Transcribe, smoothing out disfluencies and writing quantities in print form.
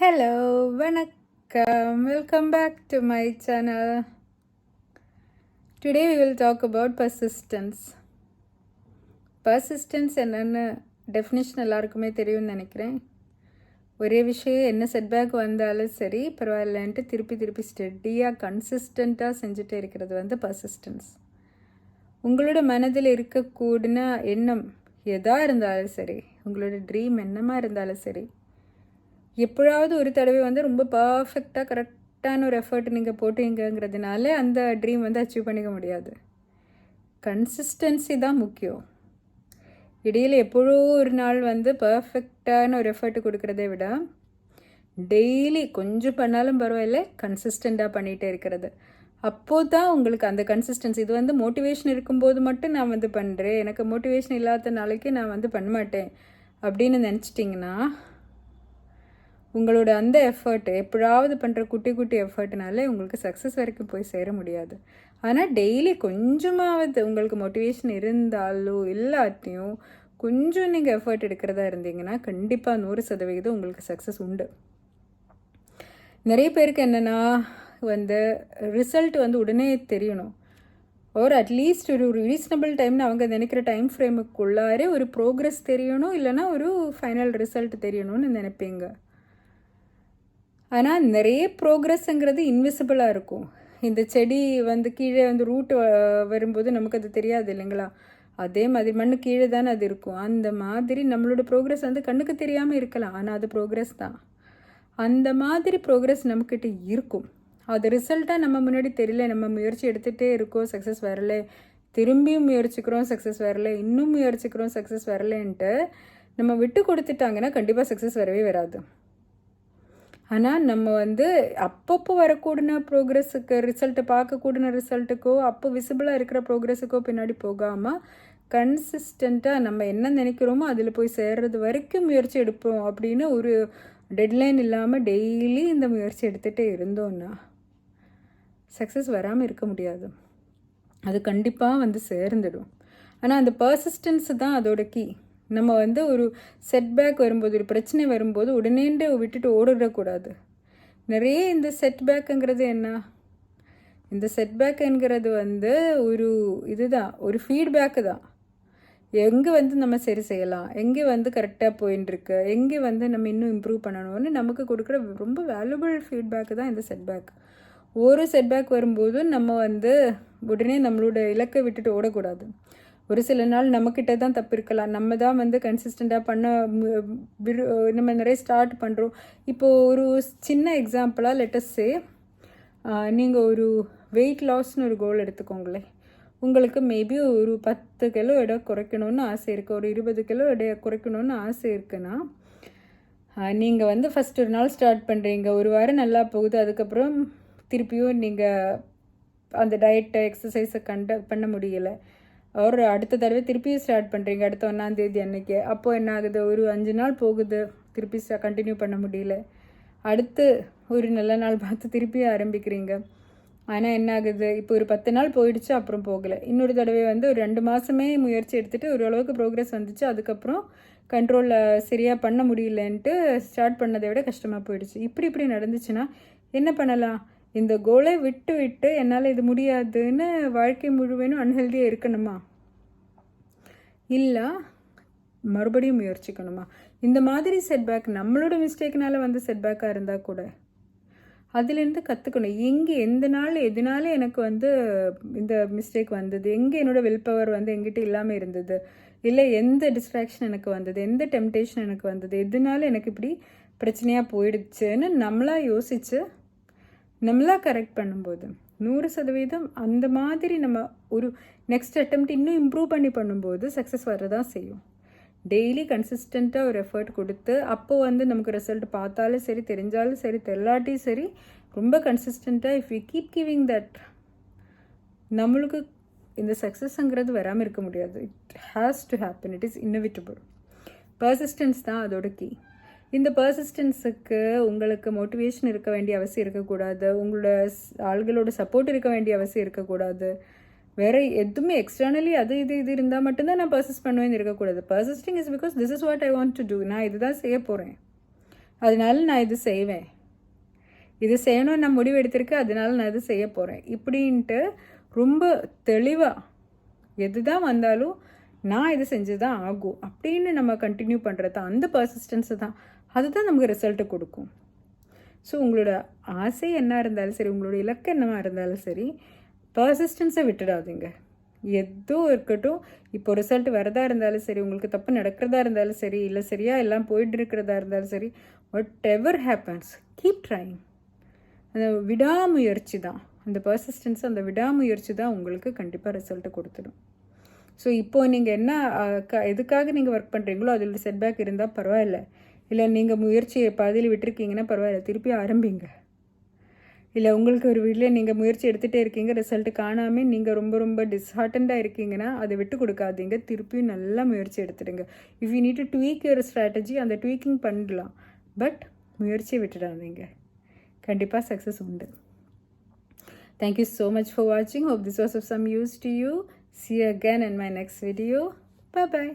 Hello, vanakkam. Welcome back to my channel. Today we will talk about persistence. Persistence என்னன்னு definition எல்லாருக்குமே தெரியும்னு நினைக்கிறேன். ஒரே விஷயம் என்ன செட்பேக் வந்தாலும் சரி பரவாயில்லன்ட்டு திருப்பி ஸ்டெடியாக கன்சிஸ்டண்ட்டாக செஞ்சுட்டே இருக்கிறது வந்து பர்சிஸ்டன்ஸ். உங்களோட மனதில் இருக்கக்கூடிய எண்ணம் எதாக இருந்தாலும் சரி, உங்களோட ட்ரீம் என்னமாக இருந்தாலும் சரி, எப்பொழுதாவது ஒரு தடவை வந்து ரொம்ப பர்ஃபெக்டாக கரெக்டான ஒரு எஃபர்ட் நீங்கள் போட்டீங்கிறதுனால அந்த ட்ரீம் வந்து அச்சீவ் பண்ணிக்க முடியாது. கன்சிஸ்டன்சி தான் முக்கியம். இடையில் எப்பொழுதோ ஒரு நாள் வந்து பர்ஃபெக்டான ஒரு எஃபர்ட் கொடுக்குறதை விட டெய்லி கொஞ்சம் பண்ணாலும் பரவாயில்ல, கன்சிஸ்டண்ட்டாக பண்ணிகிட்டே இருக்கிறது. அப்போது தான் உங்களுக்கு அந்த கன்சிஸ்டன்சி. இது வந்து மோட்டிவேஷன் இருக்கும்போது மட்டும் நான் வந்து பண்ணுறேன், எனக்கு மோட்டிவேஷன் இல்லாத நாளைக்கு நான் வந்து பண்ண மாட்டேன் அப்படின்னு நினச்சிட்டிங்கன்னா உங்களோட அந்த எஃபர்ட்டு எப்போதாவது பண்ணுற குட்டி எஃபர்ட்னால உங்களுக்கு சக்ஸஸ் வரைக்கும் போய் சேர முடியாது. ஆனால் டெய்லி கொஞ்சமாவது உங்களுக்கு மோட்டிவேஷன் இருந்தாலோ இல்லாட்டியும் கொஞ்சம் நீங்கள் எஃபர்ட் எடுக்கிறதா இருந்தீங்கன்னா கண்டிப்பாக 100% உங்களுக்கு சக்ஸஸ் உண்டு. நிறைய பேருக்கு என்னென்னா வந்து ரிசல்ட் வந்து உடனே தெரியணும், ஒரு அட்லீஸ்ட் ஒரு ரீசனபிள் டைம்னு அவங்க நினைக்கிற டைம் ஃப்ரேமுக்குள்ளாரே ஒரு ப்ரோக்ரஸ் தெரியணும், இல்லைனா ஒரு ஃபைனல் ரிசல்ட் தெரியணும்னு நினைப்பீங்க. ஆனால் நிறைய ப்ரோக்ரஸ்ங்கிறது இன்விசிபிளாக இருக்கும். இந்த செடி வந்து கீழே வந்து ரூட்டு வரும்போது நமக்கு அது தெரியாது இல்லைங்களா? அதே மாதிரி மண்ணு கீழே தானே அது இருக்கும். அந்த மாதிரி நம்மளோட ப்ரோக்ரஸ் வந்து கண்ணுக்கு தெரியாமல் இருக்கலாம், ஆனால் அது ப்ரோக்ரஸ் தான். அந்த மாதிரி ப்ரோக்ரஸ் நம்மக்கிட்ட இருக்கும். அது ரிசல்ட்டாக நம்ம முன்னாடி தெரியல, நம்ம முயற்சி எடுத்துகிட்டே இருக்கோம், சக்ஸஸ் வரல, திரும்பியும் முயற்சிக்கிறோம், சக்ஸஸ் வரல, இன்னும் முயற்சிக்கிறோம், சக்ஸஸ் வரலன்ட்டு நம்ம விட்டு கொடுத்துட்டாங்கன்னா கண்டிப்பாக சக்ஸஸ் வரவே வராது. ஆனால் நம்ம வந்து அப்பப்போ வரக்கூடிய ப்ரோக்ரஸுக்கு ரிசல்ட்டை பார்க்கக்கூடிய ரிசல்ட்டுக்கோ அப்போ விசிபிளாக இருக்கிற ப்ரோக்ரஸுக்கோ பின்னாடி போகாமல் கன்சிஸ்டண்ட்டாக நம்ம என்ன நினைக்கிறோமோ அதில் போய் சேர்றது வரைக்கும் முயற்சி எடுப்போம் அப்படின்னு ஒரு டெட்லைன் இல்லாமல் டெய்லி இந்த முயற்சி எடுத்துகிட்டே இருந்தோன்னா சக்ஸஸ் வராமல் இருக்க முடியாது. அது கண்டிப்பாக வந்து சேர்ந்துடும். ஆனால் அந்த பர்சிஸ்டன்ஸு தான் அதோட கீ. நம்ம வந்து ஒரு செட்பேக் வரும்போது, ஒரு பிரச்சனை வரும்போது உடனேண்டு விட்டுட்டு ஓடிடக்கூடாது. நிறைய இந்த செட்பேக்குங்கிறது என்ன, இந்த செட்பேக்குங்கிறது வந்து ஒரு இதுதான், ஒரு ஃபீட்பேக்கு தான். எங்கே வந்து நம்ம சரி செய்யலாம், எங்கே வந்து கரெக்டாக போயின்ட்டுருக்கு, எங்கே வந்து நம்ம இன்னும் இம்ப்ரூவ் பண்ணணும்னு நமக்கு கொடுக்குற ரொம்ப வேல்யூபிள் ஃபீட்பேக்கு தான் இந்த செட்பேக். ஒரு செட்பேக் வரும்போது நம்ம வந்து உடனே நம்மளோட இலக்கை விட்டுட்டு ஓடக்கூடாது. ஒரு சில நாள் நம்மக்கிட்ட தான் தப்பு இருக்கலாம், நம்ம தான் வந்து கன்சிஸ்டண்ட்டாக நம்ம நிறைய ஸ்டார்ட் பண்ணுறோம். இப்போது ஒரு சின்ன எக்ஸாம்பிளாக லெட்டஸ்ஸே நீங்கள் ஒரு வெயிட் லாஸ்னு ஒரு கோல் எடுத்துக்கோங்களேன். உங்களுக்கு மேபி ஒரு 10 கிலோ எடை குறைக்கணும்னு ஆசை இருக்குது, ஒரு 20 கிலோ எடையை குறைக்கணும்னு ஆசை இருக்குன்னா நீங்கள் வந்து ஃபஸ்ட் ஒரு நாள் ஸ்டார்ட் பண்ணுறீங்க, ஒரு வாரம் நல்லா போகுது, அதுக்கப்புறம் திருப்பியும் நீங்கள் அந்த டயட்டை எக்ஸசைஸை பண்ண முடியலை, ஒரு அடுத்த தடவை திருப்பியும் ஸ்டார்ட் பண்ணுறீங்க அடுத்த 1ஆம் தேதி அன்றைக்கி. அப்போது என்ன ஆகுது, ஒரு 5 நாள் போகுது, திருப்பி கண்டினியூ பண்ண முடியல. அடுத்து ஒரு நல்ல நாள் பார்த்து திருப்பி ஆரம்பிக்கிறீங்க. ஆனால் என்ன ஆகுது, இப்போ ஒரு 10 நாள் போயிடுச்சு, அப்புறம் போகலை. இன்னொரு தடவை வந்து ஒரு 2 மாதமே முயற்சி எடுத்துகிட்டு ஓரளவுக்கு ப்ரோக்ரஸ் வந்துச்சு, அதுக்கப்புறம் கண்ட்ரோலில் சரியாக பண்ண முடியலன்ட்டு ஸ்டார்ட் பண்ணதை விட கஷ்டமாக போயிடுச்சு. இப்படி நடந்துச்சுன்னா என்ன பண்ணலாம், இந்த கோலை விட்டு என்னால் இது முடியாதுன்னு வாழ்க்கை முழுவதும் அன்ஹெல்தியாக இருக்கணுமா, இல்லை மறுபடியும் முயற்சிக்கணுமா? இந்த மாதிரி செட்பேக் நம்மளோட மிஸ்டேக்னால வந்து செட்பேக்காக இருந்தால் கூட அதுலேருந்து கற்றுக்கணும். எங்கே எந்த நாள் எதனால எனக்கு வந்து இந்த மிஸ்டேக் வந்தது, எங்கே என்னோடய வில் பவர் வந்து எங்கிட்ட இல்லாமல் இருந்தது, இல்லை எந்த டிஸ்ட்ராக்ஷன் எனக்கு வந்தது, எந்த டெம்டேஷன் எனக்கு வந்தது, எதனால எனக்கு இப்படி பிரச்சனையாக போயிடுச்சுன்னு நம்மளாக யோசித்து நம்மளாக கரெக்ட் பண்ணும்போது 100% அந்த மாதிரி நம்ம ஒரு நெக்ஸ்ட் அட்டெம்ப்ட் இன்னும் இம்ப்ரூவ் பண்ணும்போது சக்ஸஸ் வரதான் செய்யும். டெய்லி கன்சிஸ்டண்ட்டாக ஒரு எஃபர்ட் கொடுத்து அப்போது வந்து நமக்கு ரிசல்ட் பார்த்தாலும் சரி, தெரிஞ்சாலும் சரி, தெரியலாட்டியும் சரி, ரொம்ப கன்சிஸ்டண்ட்டாக if you keep giving that, நம்மளுக்கு இந்த சக்ஸஸ்ங்கிறது வராமல் இருக்க முடியாது. It has to happen, it is inevitable. Persistence தான் அதோட கீ. இந்த பர்சிஸ்டன்ஸுக்கு உங்களுக்கு மோட்டிவேஷன் இருக்க வேண்டிய அவசியம் இருக்கக்கூடாது, உங்களோட ஆள்களோட சப்போர்ட் இருக்க வேண்டிய அவசியம் இருக்கக்கூடாது, வேறு எதுவுமே எக்ஸ்டர்னலி அது இது இருந்தால் மட்டும்தான் நான் பர்சிஸ்ட் பண்ணுவேன்னு இருக்கக்கூடாது. Persisting is because this is what I want to do, நான் இதுதான் செய்ய போகிறேன், அதனால நான் இது செய்வேன், இது செய்யணும்னு நான் முடிவு எடுத்திருக்கேன், அதனால நான் இது செய்ய போகிறேன் இப்படின்ட்டு ரொம்ப தெளிவாக எது தான் வந்தாலும் நான் இது செஞ்சு தான் ஆகும் அப்படின்னு நம்ம கண்டினியூ பண்ணுறது தான், அந்த பர்சிஸ்டன்ஸு தான், அதுதான் நமக்கு ரிசல்ட்டு கொடுக்கும். ஸோ உங்களோட ஆசை என்ன இருந்தாலும் சரி, உங்களோட இலக்கு என்னவாக இருந்தாலும் சரி, பர்சிஸ்டன்ஸை விட்டுடாதீங்க. எதோ இருக்கட்டும், இப்போ ரிசல்ட் வரதா இருந்தாலும் சரி, உங்களுக்கு தப்பு நடக்கிறதா இருந்தாலும் சரி, இல்லை சரியாக எல்லாம் போயிட்டு இருக்கிறதா இருந்தாலும் சரி, what ever happens keep trying. அந்த விடாமுயற்சி தான், அந்த பர்சிஸ்டன்ஸ், அந்த விடாமுயற்சி தான் உங்களுக்கு கண்டிப்பாக ரிசல்ட்டை கொடுத்துடும். ஸோ இப்போது நீங்கள் என்ன எதுக்காக நீங்கள் ஒர்க் பண்ணுறீங்களோ அதில் செட்பேக் இருந்தால் பரவாயில்ல, இல்லை நீங்கள் முயற்சியை பாதியில் விட்டுருக்கீங்கன்னா பரவாயில்ல, திருப்பி ஆரம்பிங்க. இல்லை உங்களுக்கு ஒரு வீட்டில் நீங்கள் முயற்சி எடுத்துகிட்டே இருக்கீங்க, ரிசல்ட்டு காணாமல் நீங்கள் ரொம்ப ரொம்ப டிஸ்ஹார்ட்டண்டாக இருக்கீங்கன்னா அதை விட்டு கொடுக்காதீங்க, திருப்பியும் நல்லா முயற்சி எடுத்துடுங்க. If you need to tweak your strategy, அந்த ட்வீக்கிங் பண்ணலாம், பட் முயற்சியை விட்டுடாதீங்க, கண்டிப்பாக சக்ஸஸ் உண்டு. Thank you so much for watching. Hope this was of some use to you. See you again in my next video. Bye bye.